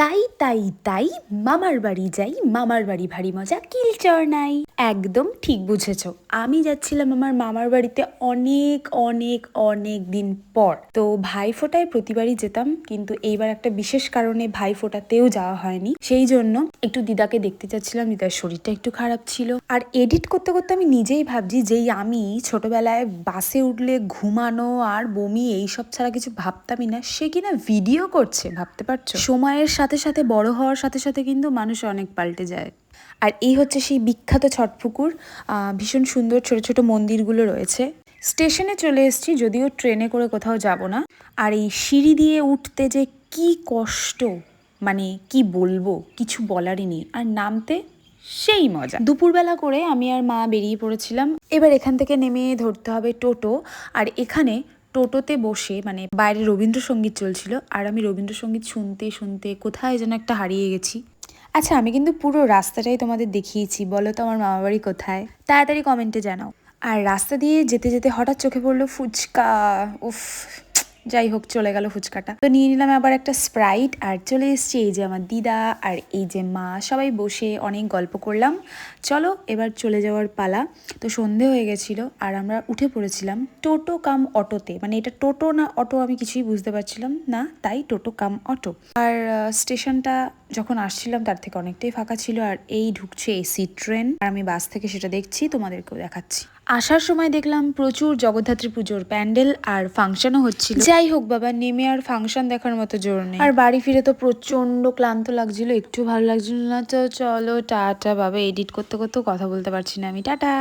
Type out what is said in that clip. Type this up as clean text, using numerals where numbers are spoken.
তাই তাই তাই মামার বাড়ি যাই, মামার বাড়ি ভারী মজা, কিলচর নাই। একদম ঠিক বুঝেছ, আমি যাচ্ছিলাম আমার মামার বাড়িতে অনেক অনেক অনেক দিন পর। তো ভাইফোঁটায় প্রতিবারই যেতাম, কিন্তু এইবার একটা বিশেষ কারণে ভাইফোঁটাতেও যাওয়া হয়নি। সেই জন্য একটু দিদাকে দেখতে চাচ্ছিলাম, দিদার শরীরটা একটু খারাপ ছিল। আর এডিট করতে করতে আমি নিজেই ভাবছি যেই আমি ছোটবেলায় বাসে উঠলে ঘুমানো আর বমি এইসব ছাড়া কিছু ভাবতামই না, সে কিনা ভিডিও করছে, ভাবতে পারছো? সময়ের সাথে সাথে বড় হওয়ার সাথে সাথে কিন্তু মানুষ অনেক পাল্টে যায়। আর এই হচ্ছে সেই বিখ্যাত ছটপুকুর। ভীষণ সুন্দর ছোট ছোট মন্দিরগুলো রয়েছে। স্টেশনে চলে এসেছি, যদিও ট্রেনে করে কোথাও যাব না। আর এই সিঁড়ি দিয়ে উঠতে যে কি কষ্ট, মানে কি বলবো, কিছু বলারই নেই। আর নামতে সেই মজা। দুপুরবেলা করে আমি আর মা বেরিয়ে পড়েছিলাম। এবার এখান থেকে নেমে ধরতে হবে টোটো। আর এখানে টোটোতে বসে, মানে বাইরে রবীন্দ্রসঙ্গীত চলছিল, আর আমি রবীন্দ্রসঙ্গীত শুনতে শুনতে কোথায় যেন একটা হারিয়ে গেছি। আচ্ছা, আমি কিন্তু পুরো রাস্তাটাই তোমাদের দেখিয়েছি, বলো তো আমার মামাবাড়ি কোথায়? তাড়াতাড়ি কমেন্টে জানাও। আর রাস্তা দিয়ে যেতে যেতে হঠাৎ চোখে পড়লো ফুচকা। উফ, যাই হোক, চলে গেল ফুচকাটা। তো নিয়ে নিলাম আবার একটা স্প্রাইট, আর চলে এসেছি এই যে আমার দিদা আর এই যে মা, সবাই বসে অনেক গল্প করলাম। চলো এবার চলে যাওয়ার পালা। তো সন্ধে হয়ে গেছিল আর আমরা উঠে পড়েছিলাম টোটো কাম অটোতে। মানে এটা টোটো না অটো আমি কিছুই বুঝতে পারছিলাম না, তাই টোটো কাম অটো। আর স্টেশনটা যখন আসছিলাম তার থেকে অনেকটাই ফাঁকা ছিল। আর এই ঢুকছে এসি ট্রেন, আর আমি বাস থেকে সেটা দেখছি, তোমাদেরকেও দেখাচ্ছি। আসার সময় দেখলাম প্রচুর জগদ্ধাত্রী পুজোর প্যান্ডেল আর ফাংশনও হচ্ছিল। যাই হোক বাবা, নেমে আর ফাংশন দেখার মতো জোর নেই। আর বাড়ি ফিরে তো প্রচন্ড ক্লান্ত লাগছিল, একটু ভালো লাগছিল না। তো চলো টাটা বাবা, এডিট করতে করতেও কথা বলতে পারছি না আমি। টাটা।